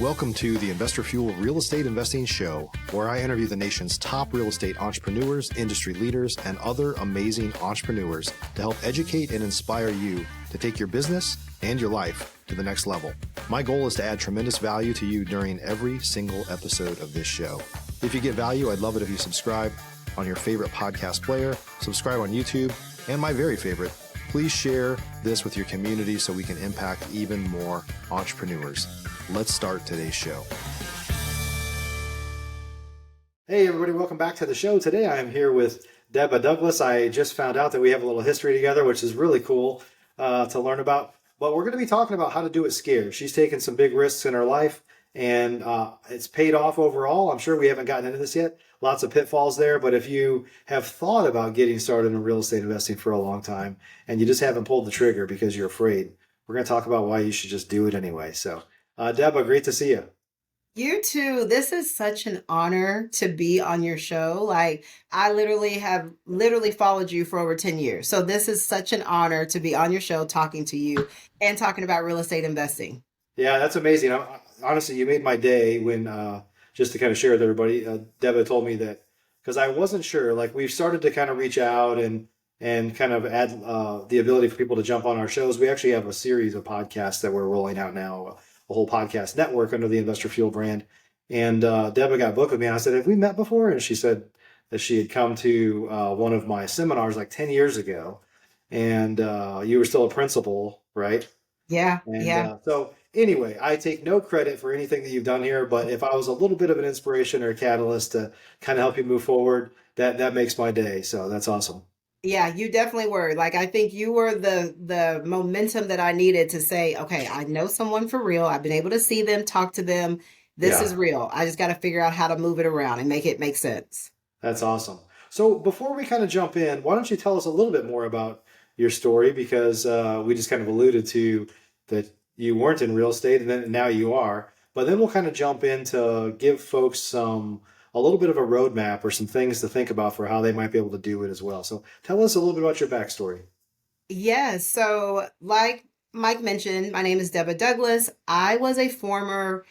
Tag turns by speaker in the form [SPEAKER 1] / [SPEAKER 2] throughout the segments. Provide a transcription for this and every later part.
[SPEAKER 1] Welcome to the Investor Fuel Real Estate Investing Show, where I interview the nation's top real estate entrepreneurs, industry leaders, and other amazing entrepreneurs to help educate and inspire you to take your business and your life to the next level. My goal is to add tremendous value to you during every single episode of this show. If you get value, I'd love it if you subscribe on your favorite podcast player, subscribe on YouTube, and my very favorite, please share this with your community so we can impact even more entrepreneurs. Let's start today's show. Hey everybody, welcome back to the show. Today I am here with Deba Douglas. I just found out that we have a little history together, which is really cool to learn about. But we're going to be talking about how to do it scared. She's taken some big risks in her life and it's paid off overall. I'm sure we haven't gotten into this yet. Lots of pitfalls there, but if you have thought about getting started in real estate investing for a long time and you just haven't pulled the trigger because you're afraid, we're going to talk about why you should just do it anyway. So Deba, great to see you.
[SPEAKER 2] You too. This is such an honor to be on your show. Like, I have followed you for over 10 years. So this is such an honor to be on your show talking to you and talking about real estate investing.
[SPEAKER 1] Yeah, that's amazing. Honestly, you made my day when, just to kind of share with everybody, Deba told me that, because I wasn't sure, like we've started to kind of reach out and kind of add the ability for people to jump on our shows. We actually have a series of podcasts that we're rolling out now, a whole podcast network under the Investor Fuel brand. And Deba got booked with me. And I said, have we met before? And she said that she had come to one of my seminars like 10 years ago. And you were still a principal, right?
[SPEAKER 2] Yeah.
[SPEAKER 1] So anyway, I take no credit for anything that you've done here. But if I was a little bit of an inspiration or a catalyst to kind of help you move forward, that makes my day. So that's awesome.
[SPEAKER 2] Yeah, you definitely were. Like, I think you were the momentum that I needed to say, okay, I know someone for real. I've been able to see them, talk to them. This is real. I just got to figure out how to move it around and make it make sense.
[SPEAKER 1] That's awesome. So before we kind of jump in, why don't you tell us a little bit more about your story? Because we just kind of alluded to that you weren't in real estate and then now you are. But then we'll kind of jump in to give folks a little bit of a roadmap or some things to think about for how they might be able to do it as well. So tell us a little bit about your backstory.
[SPEAKER 2] Yes. So like Mike mentioned, my name is Deba Douglas. I was a former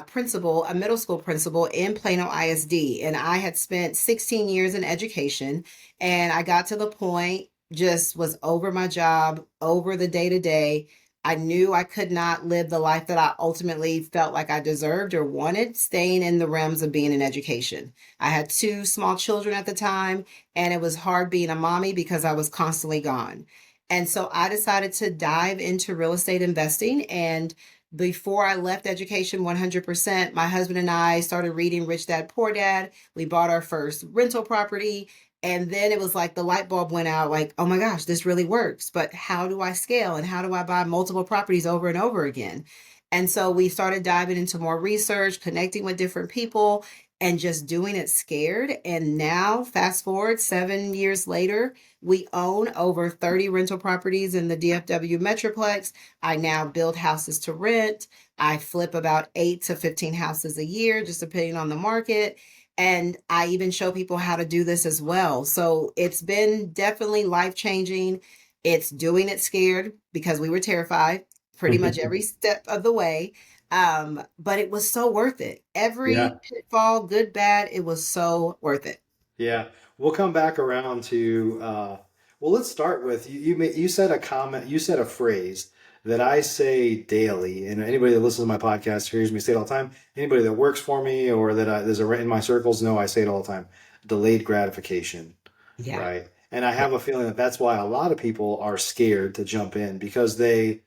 [SPEAKER 2] principal, a middle school principal in Plano ISD, and I had spent 16 years in education. And I got to the point, just was over my job, over the day-to-day. I knew I could not live the life that I ultimately felt like I deserved or wanted, staying in the realms of being in education. I had 2 small children at the time, and it was hard being a mommy because I was constantly gone. And so I decided to dive into real estate investing. And before I left education 100%, my husband and I started reading Rich Dad, Poor Dad. We bought our first rental property. And then it was like the light bulb went out, like, oh my gosh, this really works. But how do I scale and how do I buy multiple properties over and over again? And so we started diving into more research, connecting with different people and just doing it scared. And now, fast forward 7 years later, we own over 30 rental properties in the DFW Metroplex. I now build houses to rent. I flip about 8 to 15 houses a year, just depending on the market. And I even show people how to do this as well. So it's been definitely life-changing. It's doing it scared because we were terrified pretty much every step of the way. But it was so worth it. Every pitfall, good, bad, it was so worth it.
[SPEAKER 1] Yeah. We'll come back around to, well, let's start with, you said a comment, you said a phrase that I say daily, and anybody that listens to my podcast hears me say it all the time. Anybody that works for me or that there's in my circles know I say it all the time. Delayed gratification, right? And I have a feeling that that's why a lot of people are scared to jump in because they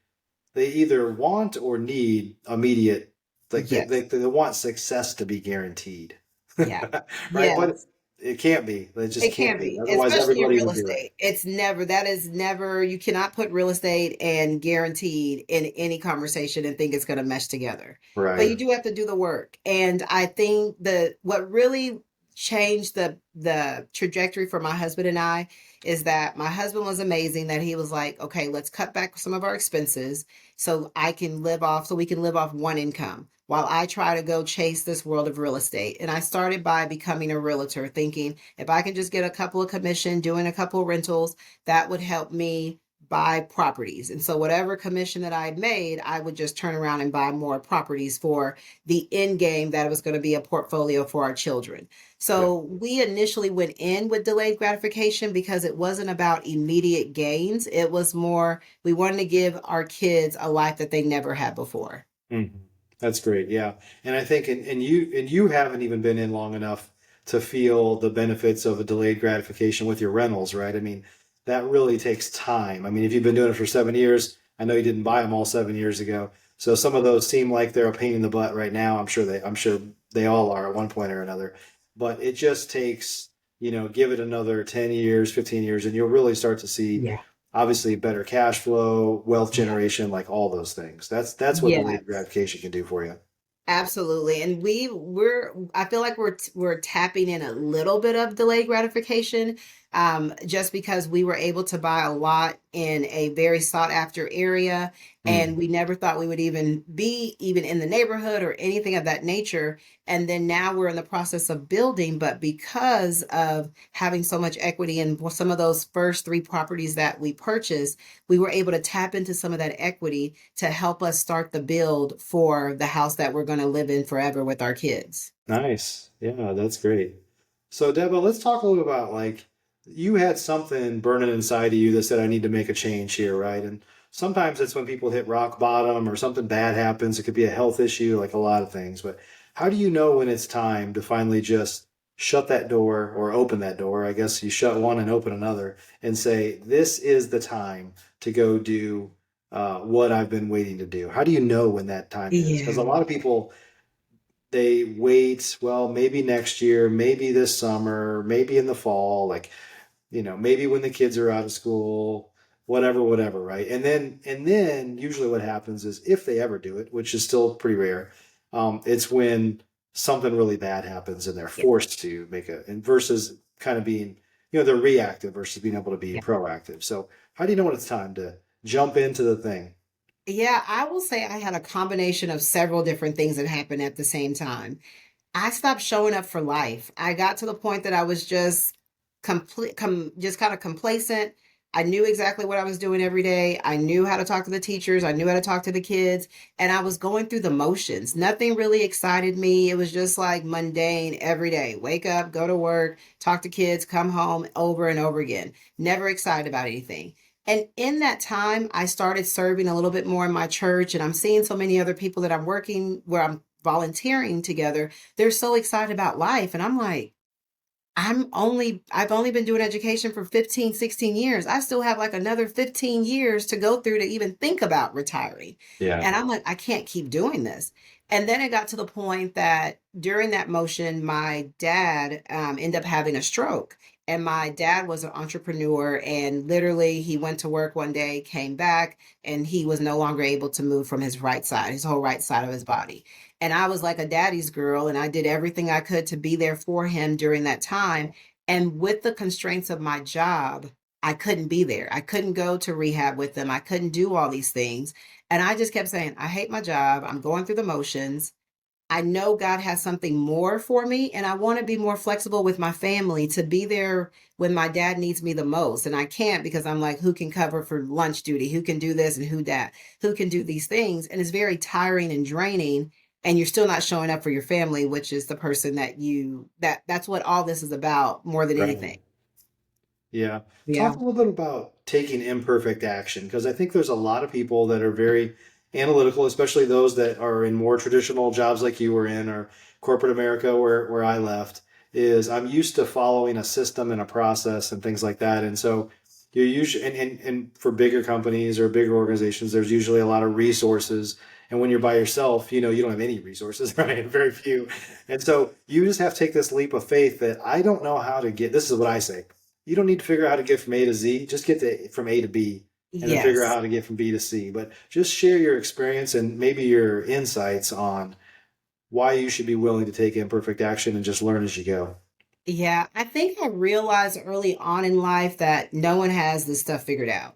[SPEAKER 1] either want or need immediate, like they want success to be guaranteed.
[SPEAKER 2] Yeah,
[SPEAKER 1] right. But it can't be. It can't be.
[SPEAKER 2] Otherwise, especially in real estate. It's never, you cannot put real estate and guaranteed in any conversation and think it's going to mesh together.
[SPEAKER 1] Right.
[SPEAKER 2] But you do have to do the work. And I think what really changed the trajectory for my husband and I is that my husband was amazing, that he was like, okay, let's cut back some of our expenses so we can live off one income while I try to go chase this world of real estate. And I started by becoming a realtor, thinking if I can just get a couple of commission, doing a couple of rentals, that would help me buy properties. And so whatever commission that I had made, I would just turn around and buy more properties for the end game that it was going to be a portfolio for our children.
[SPEAKER 1] Yeah.
[SPEAKER 2] So we initially went in with delayed gratification because it wasn't about immediate gains. It was more, we wanted to give our kids a life that they never had before.
[SPEAKER 1] Mhm. That's great. Yeah. And I think, and you haven't even been in long enough to feel the benefits of a delayed gratification with your rentals, right? I mean, that really takes time. I mean, if you've been doing it for 7 years, I know you didn't buy them all 7 years ago. So some of those seem like they're a pain in the butt right now. I'm sure they all are at one point or another, but it just takes, give it another 10 years, 15 years, and you'll really start to see
[SPEAKER 2] Yeah.
[SPEAKER 1] obviously better cash flow, wealth
[SPEAKER 2] Yeah.
[SPEAKER 1] generation, like all those things. That's what delayed
[SPEAKER 2] Yes.
[SPEAKER 1] gratification can do for you.
[SPEAKER 2] Absolutely. And I feel like we're tapping in a little bit of delayed gratification, just because we were able to buy a lot in a very sought after area, and
[SPEAKER 1] Mm.
[SPEAKER 2] we never thought we would even be even in the neighborhood or anything of that nature. And then now we're in the process of building, but because of having so much equity in some of those first three properties that we purchased, we were able to tap into some of that equity to help us start the build for the house that we're going to live in forever with our kids.
[SPEAKER 1] Nice. Yeah, that's great. So, Deba, let's talk a little about like you had something burning inside of you that said, I need to make a change here, right? And sometimes it's when people hit rock bottom or something bad happens. It could be a health issue, like a lot of things. But how do you know when it's time to finally just shut that door or open that door? I guess you shut one and open another and say, this is the time to go do what I've been waiting to do. How do you know when that time is? Because a
[SPEAKER 2] Yeah.
[SPEAKER 1] lot of people, they wait, well, maybe next year, maybe this summer, maybe in the fall, like, maybe when the kids are out of school, whatever, right? And then usually what happens is if they ever do it, which is still pretty rare, it's when something really bad happens and they're
[SPEAKER 2] Yeah.
[SPEAKER 1] forced to and versus kind of being, they're reactive versus being able to be
[SPEAKER 2] Yeah.
[SPEAKER 1] proactive. So how do you know when it's time to jump into the thing?
[SPEAKER 2] Yeah, I will say I had a combination of several different things that happened at the same time. I stopped showing up for life. I got to the point that I was just just kind of complacent. I knew exactly what I was doing every day. I knew how to talk to the teachers. I knew how to talk to the kids, and I was going through the motions. Nothing really excited me. It was just like mundane every day. Wake up, go to work, talk to kids, come home over and over again. Never excited about anything. And in that time, I started serving a little bit more in my church, and I'm seeing so many other people that I'm working where I'm volunteering together. They're so excited about life. And I'm like, I've only been doing education for 15, 16 years. I still have like another 15 years to go through to even think about retiring.
[SPEAKER 1] Yeah.
[SPEAKER 2] And I'm like, I can't keep doing this. And then it got to the point that during that motion, my dad ended up having a stroke. And my dad was an entrepreneur, and literally he went to work one day, came back, and he was no longer able to move from his right side, his whole right side of his body. And I was like a daddy's girl, and I did everything I could to be there for him during that time. And with the constraints of my job, I couldn't be there. I couldn't go to rehab with them. I couldn't do all these things. And I just kept saying, I hate my job. I'm going through the motions. I know God has something more for me, and I want to be more flexible with my family to be there when my dad needs me the most. And I can't because I'm like, who can cover for lunch duty? Who can do this and who can do these things? And it's very tiring and draining. And you're still not showing up for your family, which is the person that's what all this is about more than
[SPEAKER 1] Right.
[SPEAKER 2] anything.
[SPEAKER 1] Yeah. Talk
[SPEAKER 2] Yeah.
[SPEAKER 1] a little bit about taking imperfect action, because I think there's a lot of people that are very analytical, especially those that are in more traditional jobs like you were in or corporate America where I left, is I'm used to following a system and a process and things like that. And so you usually, and for bigger companies or bigger organizations, there's usually a lot of resources. And when you're by yourself, you don't have any resources, right? Very few. And so you just have to take this leap of faith that I don't know how to get, this is what I say, you don't need to figure out how to get from A to Z. Just get from A to B and then figure out
[SPEAKER 2] Yes.
[SPEAKER 1] how to get from B to C. But just share your experience and maybe your insights on why you should be willing to take imperfect action and just learn as you go.
[SPEAKER 2] Yeah. I think I realized early on in life that no one has this stuff figured out.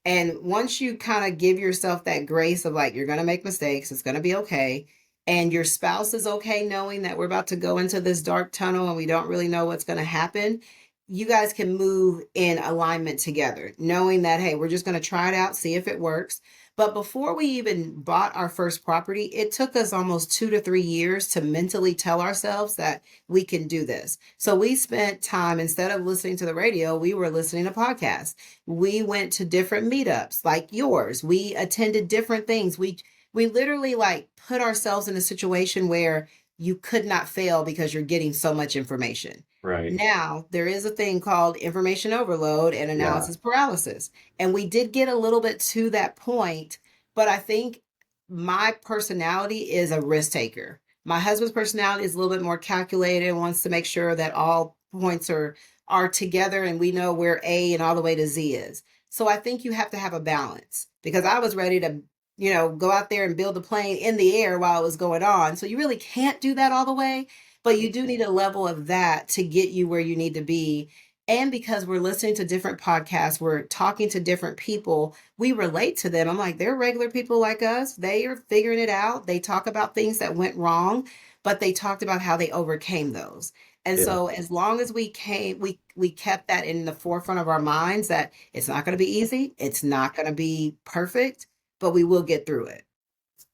[SPEAKER 2] And once you kind of give yourself that grace of like, you're going to make mistakes, it's going to be okay. And your spouse is okay knowing that we're about to go into this dark tunnel and we don't really know what's going to happen. you guys can move in alignment together, knowing that, hey, we're just going to try it out, see if it works. But before we even bought our first property, it took us almost 2 to 3 years to mentally tell ourselves that we can do this. So we spent time, instead of listening to the radio, we were listening to podcasts. We went to different meetups like yours. We attended different things. We literally like put ourselves in a situation where you could not fail because you're getting so much information.
[SPEAKER 1] Right.
[SPEAKER 2] Now, there is a thing called information overload and
[SPEAKER 1] Yeah.
[SPEAKER 2] analysis paralysis. And we did get a little bit to that point, but I think my personality is a risk taker. My husband's personality is a little bit more calculated and wants to make sure that all points are together and we know where A and all the way to Z is. So I think you have to have a balance, because I was ready to, go out there and build a plane in the air while it was going on. So you really can't do that all the way, but you do need a level of that to get you where you need to be. And because we're listening to different podcasts, we're talking to different people, we relate to them. I'm like, they're regular people like us. They are figuring it out. They talk about things that went wrong, but they talked about how they overcame those. And
[SPEAKER 1] Yeah.
[SPEAKER 2] so as long as we kept that in the forefront of our minds, that it's not going to be easy, it's not going to be perfect, but we will get through it.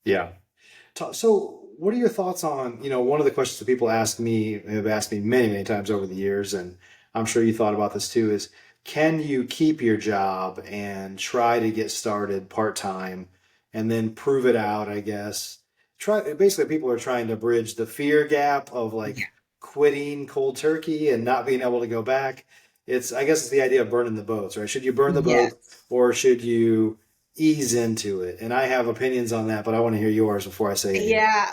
[SPEAKER 1] Yeah. So, what are your thoughts on, one of the questions that people have asked me many, many times over the years, and I'm sure you thought about this too, is can you keep your job and try to get started part-time and then prove it out, I guess? Basically, people are trying to bridge the fear gap of
[SPEAKER 2] Yeah.
[SPEAKER 1] like quitting cold turkey and not being able to go back. I guess it's the idea of burning the boats, right? Should you burn the boat
[SPEAKER 2] Yes.
[SPEAKER 1] or should you ease into it? And I have opinions on that, but I want to hear yours before I say anything.
[SPEAKER 2] Yeah,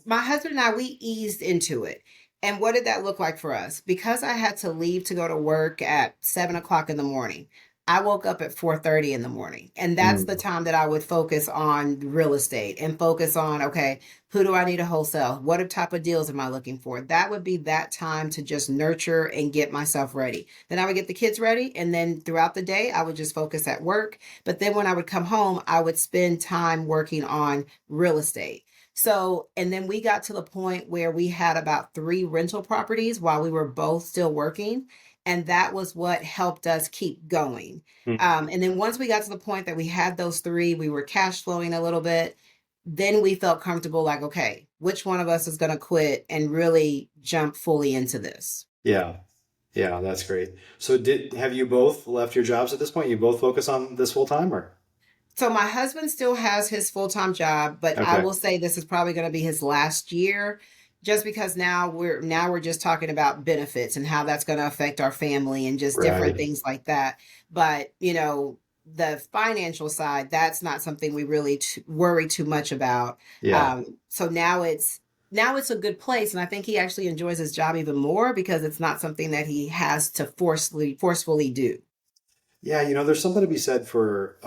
[SPEAKER 2] my husband and I, we eased into it. And what did that look like for us? Because I had to leave to go to work at 7 o'clock in the morning. I woke up at 4:30 in the morning. And that's the
[SPEAKER 1] Mm,
[SPEAKER 2] time that I would focus on real estate and focus on, okay, who do I need to wholesale? What type of deals am I looking for? That would be that time to just nurture and get myself ready. Then I would get the kids ready. And then throughout the day, I would just focus at work. But then when I would come home, I would spend time working on real estate. So, and then we got to the point where we had about 3 rental properties while we were both still working. And that was what helped us keep going.
[SPEAKER 1] mm.
[SPEAKER 2] And then once we got to the point that we had those three, we were cash flowing a little bit. Then we felt comfortable, like, okay, which one of us is going to quit and really jump fully into this?
[SPEAKER 1] Yeah. Yeah, that's great. So have you both left your jobs at this point? You both focus on this full time or?
[SPEAKER 2] So my husband still has his full-time job, but I
[SPEAKER 1] Okay.
[SPEAKER 2] will say this is probably going to be his last year, just because now we're just talking about benefits and how that's going to affect our family and just different
[SPEAKER 1] Right.
[SPEAKER 2] things like that. But, the financial side, that's not something we really worry too much about.
[SPEAKER 1] Yeah.
[SPEAKER 2] So now it's a good place, and I think he actually enjoys his job even more because it's not something that he has to forcefully do.
[SPEAKER 1] Yeah, there's something to be said for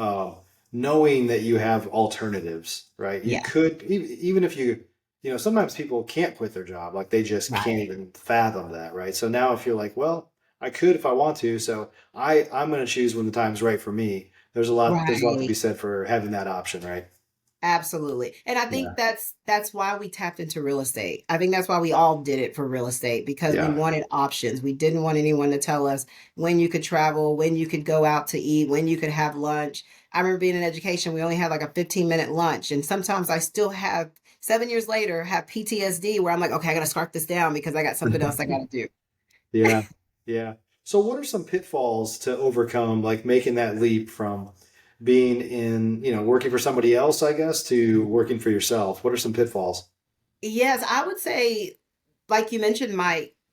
[SPEAKER 1] knowing that you have alternatives, right? You
[SPEAKER 2] Yeah,
[SPEAKER 1] could, even if sometimes people can't quit their job, like they just can't
[SPEAKER 2] right.
[SPEAKER 1] even fathom that, right? So now if you're like, well, I could if I want to, so I'm going to choose when the time's right for me. There's a lot to be
[SPEAKER 2] Right.
[SPEAKER 1] said for having that option, right?
[SPEAKER 2] Absolutely. And I think
[SPEAKER 1] Yeah.
[SPEAKER 2] that's why we tapped into real estate. I think that's why we all did it for real estate, because we
[SPEAKER 1] Yeah.
[SPEAKER 2] wanted options. We didn't want anyone to tell us when you could travel, when you could go out to eat, when you could have lunch. I remember being in education, we only had like a 15-minute lunch. And sometimes I still have 7 years later have PTSD where I'm like, okay, I gotta start this down because I got something else I gotta do.
[SPEAKER 1] Yeah. Yeah. So what are some pitfalls to overcome, like making that leap from being working for somebody else, I guess, to working for yourself? What are some pitfalls?
[SPEAKER 2] Yes, I would say, like you mentioned,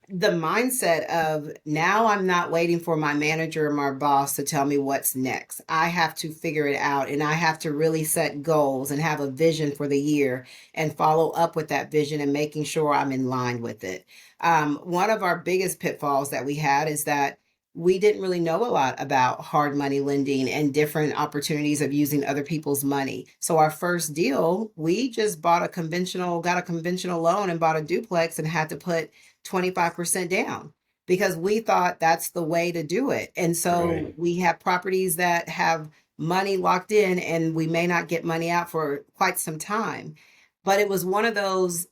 [SPEAKER 2] the mindset of now I'm not waiting for my manager or my boss to tell me what's next. I have to figure it out, and I have to really set goals and have a vision for the year and follow up with that vision and making sure I'm in line with it. One of our biggest pitfalls that we had is that we didn't really know a lot about hard money lending and different opportunities of using other people's money. So our first deal, we just got a conventional loan and bought a duplex and had to put 25% down because we thought that's the way to do it. And so
[SPEAKER 1] Right.
[SPEAKER 2] we have properties that have money locked in and we may not get money out for quite some time. But it was one of those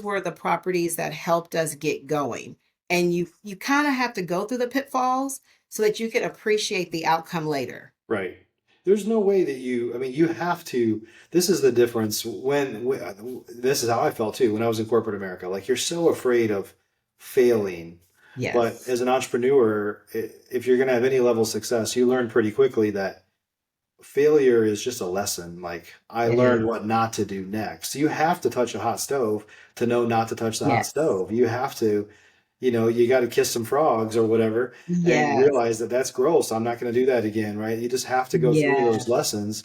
[SPEAKER 2] were the properties that helped us get going. And you kind of have to go through the pitfalls so that you can appreciate the outcome later.
[SPEAKER 1] Right. There's no way that I mean, you have to, this is the difference this is how I felt too when I was in corporate America. Like you're so afraid of failing. But
[SPEAKER 2] Yes.
[SPEAKER 1] as an entrepreneur, if you're going to have any level of success, you learn pretty quickly that failure is just a lesson. Like I
[SPEAKER 2] It
[SPEAKER 1] learned
[SPEAKER 2] is.
[SPEAKER 1] what not to do next. You have to touch a hot stove to know not to touch the hot
[SPEAKER 2] Yes.
[SPEAKER 1] stove. You have to, you got to kiss some frogs or whatever and
[SPEAKER 2] Yes.
[SPEAKER 1] realize that that's gross. I'm not going to do that again, right? You just have to go through those
[SPEAKER 2] Yes.
[SPEAKER 1] lessons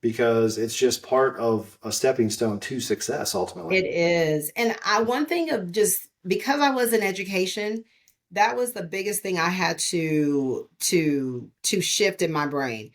[SPEAKER 1] because it's just part of a stepping stone to success ultimately.
[SPEAKER 2] It is. And one thing of just because I was in education, that was the biggest thing I had to shift in my brain.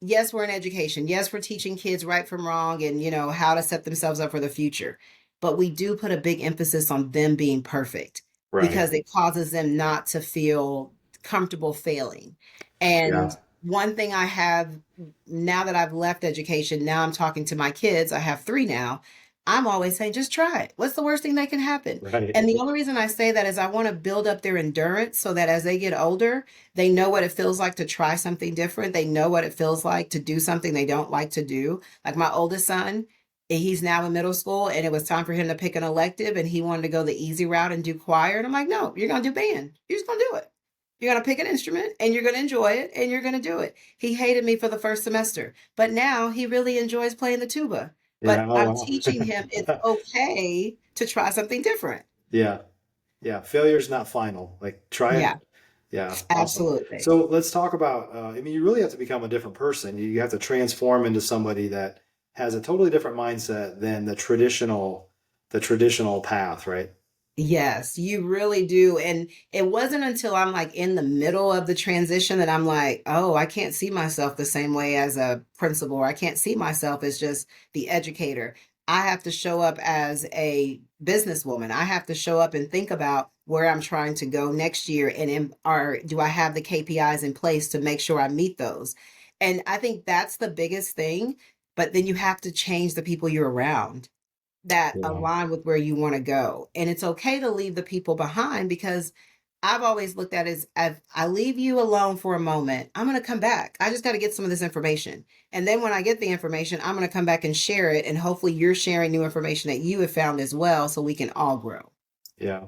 [SPEAKER 2] Yes, we're in education. Yes, we're teaching kids right from wrong and how to set themselves up for the future. But we do put a big emphasis on them being perfect
[SPEAKER 1] Right.
[SPEAKER 2] because it causes them not to feel comfortable failing.
[SPEAKER 1] Yeah.
[SPEAKER 2] And one thing I have now that I've left education, now I'm talking to my kids. I have 3 now. I'm always saying, just try it. What's the worst thing that can happen?
[SPEAKER 1] Right.
[SPEAKER 2] And the only reason I say that is I want to build up their endurance so that as they get older, they know what it feels like to try something different. They know what it feels like to do something they don't like to do. Like my oldest son, he's now in middle school and it was time for him to pick an elective and he wanted to go the easy route and do choir. And I'm like, no, you're going to do band. You're just going to do it. You're going to pick an instrument and you're going to enjoy it and you're going to do it. He hated me for the first semester, but now he really enjoys playing the tuba.
[SPEAKER 1] Yeah.
[SPEAKER 2] But I'm
[SPEAKER 1] Oh,
[SPEAKER 2] teaching him it's
[SPEAKER 1] wow.
[SPEAKER 2] okay to try something different.
[SPEAKER 1] Yeah. Yeah. Failure's not final. Like try
[SPEAKER 2] Yeah,
[SPEAKER 1] it. Yeah. Awesome.
[SPEAKER 2] absolutely.
[SPEAKER 1] So let's talk about, I mean, you really have to become a different person. You have to transform into somebody that has a totally different mindset than the traditional path, right?
[SPEAKER 2] Yes, you really do. And it wasn't until I'm like in the middle of the transition that I'm like, oh, I can't see myself the same way as a principal, or I can't see myself as just the educator. I have to show up as a businesswoman. I have to show up and think about where I'm trying to go next year and do I have the KPIs in place to make sure I meet those? And I think that's the biggest thing. But then you have to change the people you're around that
[SPEAKER 1] Yeah.
[SPEAKER 2] align with where you want to go. And it's okay to leave the people behind because I've always looked at it as I leave you alone for a moment, I'm going to come back. I just got to get some of this information. And then when I get the information, I'm going to come back and share it. And hopefully you're sharing new information that you have found as well so we can all grow.
[SPEAKER 1] Yeah.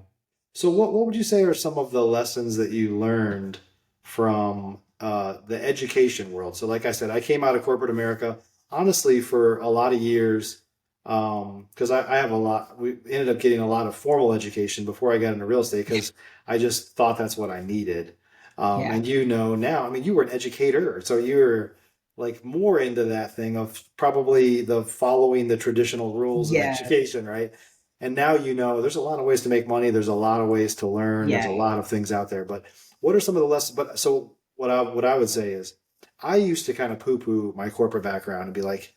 [SPEAKER 1] So what would you say are some of the lessons that you learned from the education world? So like I said, I came out of corporate America, honestly, for a lot of years, because I have we ended up getting a lot of formal education before I got into real estate because I just thought that's what I needed.
[SPEAKER 2] Yeah.
[SPEAKER 1] And now, I mean, you were an educator, so you're like more into that thing of probably the following the traditional rules of
[SPEAKER 2] Yes.
[SPEAKER 1] education, right? And now there's a lot of ways to make money. There's a lot of ways to learn. There's a
[SPEAKER 2] Yeah.
[SPEAKER 1] lot of things out there. But what are some of the lessons? But so what I would say is I used to kind of poo-poo my corporate background and be like,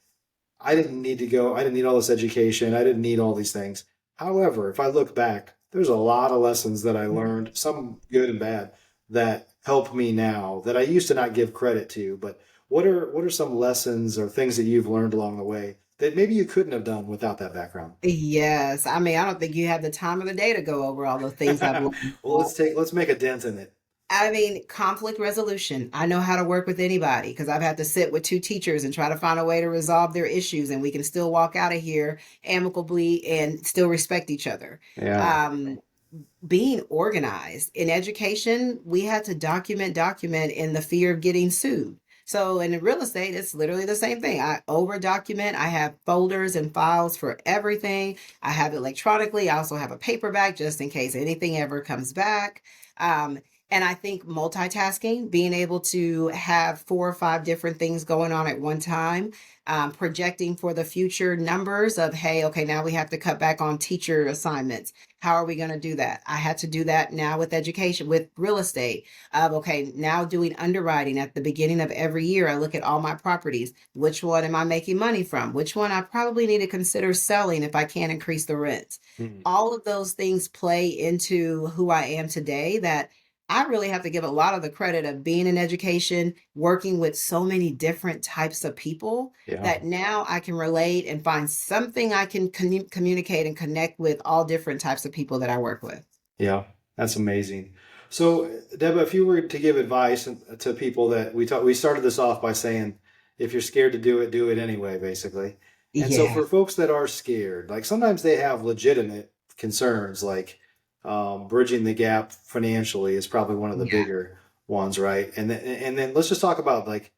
[SPEAKER 1] I didn't need to go. I didn't need all this education. I didn't need all these things. However, if I look back, there's a lot of lessons that I learned, some good and bad, that help me now that I used to not give credit to. But what are some lessons or things that you've learned along the way that maybe you couldn't have done without that background?
[SPEAKER 2] Yes. I mean, I don't think you have the time of the day to go over all the things I've learned.
[SPEAKER 1] Well, let's make a dent in it.
[SPEAKER 2] I mean, conflict resolution. I know how to work with anybody because I've had to sit with 2 teachers and try to find a way to resolve their issues, and we can still walk out of here amicably and still respect each other.
[SPEAKER 1] Yeah.
[SPEAKER 2] Um, Being organized in education, we had to document in the fear of getting sued. So in real estate, it's literally the same thing. I over document. I have folders and files for everything. I have it electronically. I also have a paperback just in case anything ever comes back. Um, and I think multitasking, being able to have 4 or 5 different things going on at one time, projecting for the future numbers of, hey, okay, now we have to cut back on teacher assignments. How are we going to do that? I had to do that now with education, with real estate. Okay, now doing underwriting at the beginning of every year, I look at all my properties. Which one am I making money from? Which one I probably need to consider selling if I can't increase the rents?
[SPEAKER 1] Mhm.
[SPEAKER 2] All of those things play into who I am today that I really have to give a lot of the credit of being in education, working with so many different types of people
[SPEAKER 1] Yeah.
[SPEAKER 2] that now I can relate and find something I can communicate and connect with all different types of people that I work with.
[SPEAKER 1] Yeah. That's amazing. So, Deba, if you were to give advice to people that we started this off by saying, if you're scared to do it anyway, basically. And so,
[SPEAKER 2] Yeah.
[SPEAKER 1] for folks that are scared, like sometimes they have legitimate concerns, like bridging the gap financially is probably one of the
[SPEAKER 2] Yeah.
[SPEAKER 1] bigger ones, right? And then let's just talk about like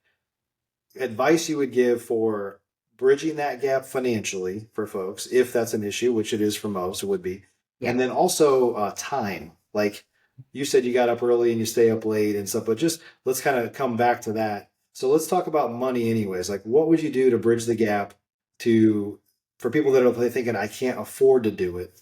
[SPEAKER 1] advice you would give for bridging that gap financially for folks, if that's an issue, which it is for most, it would be.
[SPEAKER 2] Yeah.
[SPEAKER 1] And then also time. Like you said, you got up early and you stay up late and stuff, but just let's kind of come back to that. So let's talk about money, anyways. Like, what would you do to bridge the gap to for people that are thinking, I can't afford to do it?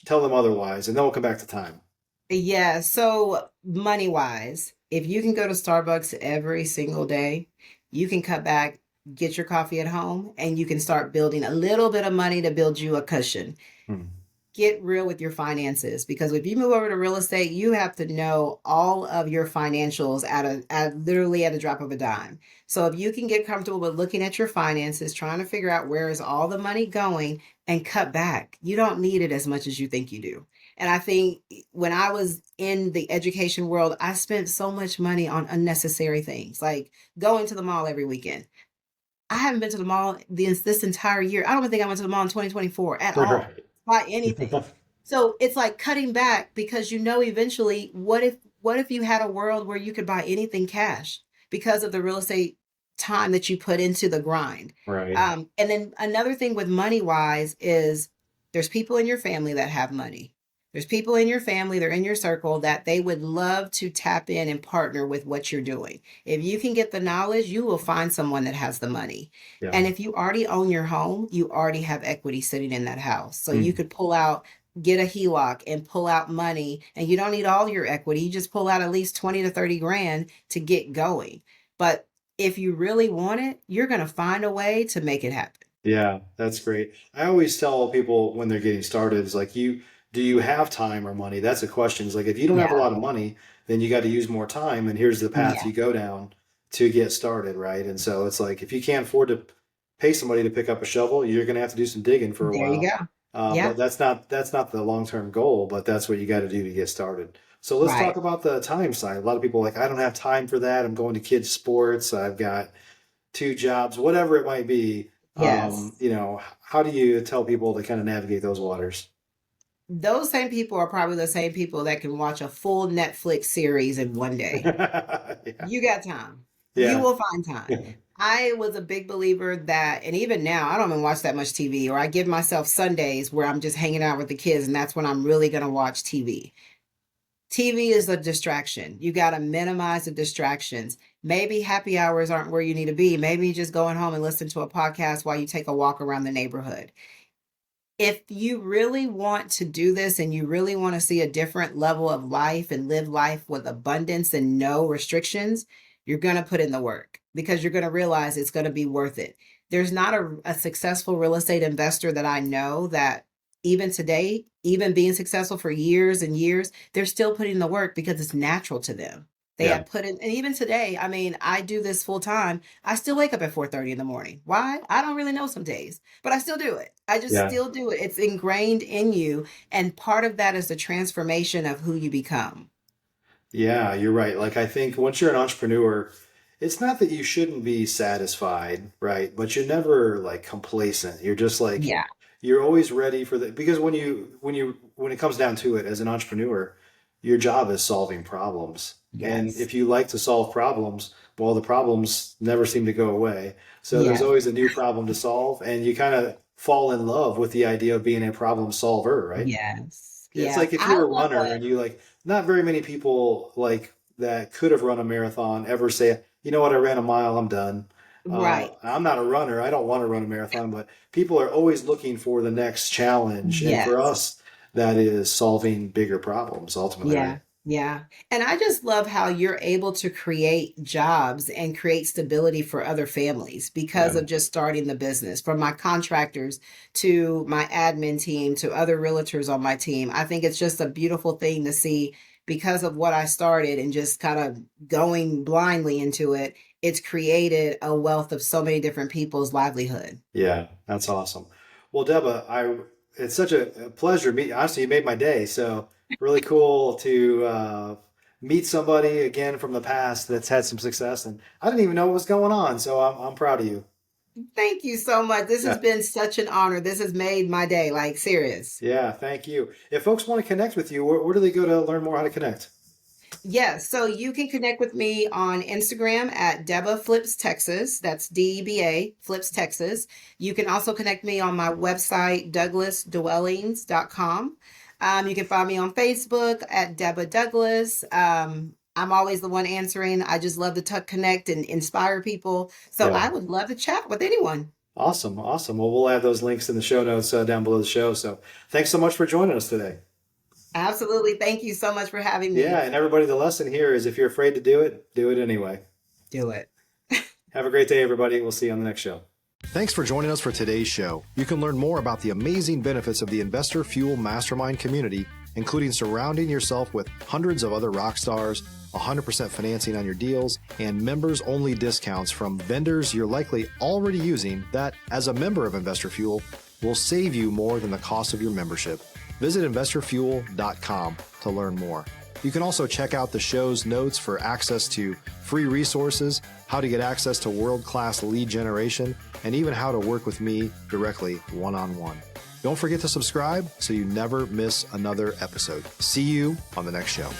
[SPEAKER 1] Tell them otherwise, and then we'll come back to time.
[SPEAKER 2] Yeah. So money wise, if you can go to Starbucks every single day, you can cut back, get your coffee at home, and you can start building a little bit of money to build you a cushion.
[SPEAKER 1] Hmm.
[SPEAKER 2] Get real with your finances, because if you move over to real estate, you have to know all of your financials at literally at a drop of a dime. So if you can get comfortable with looking at your finances, trying to figure out where is all the money going, and cut back, you don't need it as much as you think you do. And I think when I was in the education world, I spent so much money on unnecessary things, like going to the mall every weekend. I haven't been to the mall this entire year. I don't even think I went to the mall in 2024 at all,
[SPEAKER 1] Right.
[SPEAKER 2] buy anything. So it's like cutting back, because eventually, what if you had a world where you could buy anything cash because of the real estate time that you put into the grind.
[SPEAKER 1] Right.
[SPEAKER 2] And then another thing with money wise is, there's people in your family that have money. There's people in your family, they're in your circle, that they would love to tap in and partner with what you're doing. If you can get the knowledge, you will find someone that has the money.
[SPEAKER 1] Yeah.
[SPEAKER 2] And if you already own your home, you already have equity sitting in that house. So you
[SPEAKER 1] Mm.
[SPEAKER 2] could get a HELOC and pull out money, and you don't need all your equity. You just pull out at least 20 to 30 grand to get going. But if you really want it, you're going to find a way to make it happen.
[SPEAKER 1] Yeah, that's great. I always tell people when they're getting started, is like, do you have time or money? That's a question. It's like, if you don't have a
[SPEAKER 2] Yeah.
[SPEAKER 1] lot of money, then you got to use more time, and here's the path
[SPEAKER 2] Yeah.
[SPEAKER 1] you go down to get started, right? And so it's like, if you can't afford to pay somebody to pick up a shovel, you're going to have to do some digging for a
[SPEAKER 2] There you
[SPEAKER 1] while.
[SPEAKER 2] go.
[SPEAKER 1] But
[SPEAKER 2] Yeah.
[SPEAKER 1] that's not the long-term goal, but that's what you got to do to get started. So let's talk
[SPEAKER 2] Right.
[SPEAKER 1] about the time side. A lot of people are like, I don't have time for that. I'm going to kids' sports. I've got two jobs, whatever it might be.
[SPEAKER 2] Yes.
[SPEAKER 1] How do you tell people to kind of navigate those waters?
[SPEAKER 2] Those same people are probably the same people that can watch a full Netflix series in one day.
[SPEAKER 1] Yeah.
[SPEAKER 2] You got time. You
[SPEAKER 1] Yeah.
[SPEAKER 2] will find time. I was a big believer that, and even now, I don't even watch that much TV, or I give myself Sundays where I'm just hanging out with the kids, and that's when I'm really going to watch TV. TV is a distraction. You got to minimize the distractions. Maybe happy hours aren't where you need to be. Maybe just going home and listen to a podcast while you take a walk around the neighborhood. If you really want to do this and you really want to see a different level of life and live life with abundance and no restrictions, you're going to put in the work, because you're going to realize it's going to be worth it. There's not a successful real estate investor that I know that, even today, even being successful for years and years, they're still putting in the work because it's natural to them. They
[SPEAKER 1] Yeah.
[SPEAKER 2] have put in, and even today, I mean, I do this full time. I still wake up at 4:30 in the morning. Why? I don't really know some days, but I still do it. I just
[SPEAKER 1] Yeah.
[SPEAKER 2] still do it. It's ingrained in you. And part of that is the transformation of who you become.
[SPEAKER 1] Yeah, you're right. Like, I think once you're an entrepreneur, it's not that you shouldn't be satisfied, right? But you're never like complacent. You're just like,
[SPEAKER 2] Yeah.
[SPEAKER 1] you're always ready for the, because when it comes down to it, as an entrepreneur, your job is solving problems. And
[SPEAKER 2] Yes.
[SPEAKER 1] if you like to solve problems, well, the problems never seem to go away. So there's
[SPEAKER 2] Yeah.
[SPEAKER 1] always a new problem to solve, and you kind of fall in love with the idea of being a problem solver, right?
[SPEAKER 2] Yes.
[SPEAKER 1] It's
[SPEAKER 2] Yeah.
[SPEAKER 1] like if
[SPEAKER 2] I
[SPEAKER 1] you're a
[SPEAKER 2] love
[SPEAKER 1] runner and you like, not very many people like that could have run a marathon ever say, you know what, I ran a mile, I'm done.
[SPEAKER 2] Right.
[SPEAKER 1] I'm not a runner. I don't want to run a marathon, but people are always looking for the next challenge. And for
[SPEAKER 2] Yes.
[SPEAKER 1] us, that is solving bigger problems ultimately, right?
[SPEAKER 2] Yeah, yeah. And I just love how you're able to create jobs and create stability for other families because
[SPEAKER 1] Yeah.
[SPEAKER 2] of just starting the business. From my contractors to my admin team to other realtors on my team. I think it's just a beautiful thing to see, because of what I started and just kind of going blindly into it. It's created a wealth of so many different people's livelihood.
[SPEAKER 1] Yeah, that's awesome. Well, Deba, It's such a pleasure. Honestly, you made my day. So really cool to meet somebody again from the past that's had some success. And I didn't even know what was going on. So I'm proud of you.
[SPEAKER 2] Thank you so much. This has
[SPEAKER 1] Yeah.
[SPEAKER 2] been such an honor. This has made my day, like serious.
[SPEAKER 1] Yeah. Thank you. If folks want to connect with you, where do they go to learn more how to connect?
[SPEAKER 2] Yes, so you can connect with me on Instagram at Deba Flips Texas. That's DEBA Flips Texas. You can also connect me on my website, douglasdwellings.com. You can find me on Facebook at Deba Douglas. I'm always the one answering. I just love to connect and inspire people. So
[SPEAKER 1] Yeah.
[SPEAKER 2] I would love to chat with anyone.
[SPEAKER 1] Awesome. Awesome. Well, we'll add those links in the show notes down below the show. So thanks so much for joining us today.
[SPEAKER 2] Absolutely. Thank you so much for having
[SPEAKER 1] Yeah.
[SPEAKER 2] me.
[SPEAKER 1] And everybody, the lesson here is if you're afraid to do it anyway.
[SPEAKER 2] Do it.
[SPEAKER 1] Have a great day, everybody. We'll see you on the next show. Thanks for joining us for today's show. You can learn more about the amazing benefits of the Investor Fuel Mastermind community, including surrounding yourself with hundreds of other rock stars, 100% financing on your deals, and members-only discounts from vendors you're likely already using that, as a member of Investor Fuel, will save you more than the cost of your membership. Visit investorfuel.com to learn more. You can also check out the show's notes for access to free resources, how to get access to world-class lead generation, and even how to work with me directly one-on-one. Don't forget to subscribe so you never miss another episode. See you on the next show.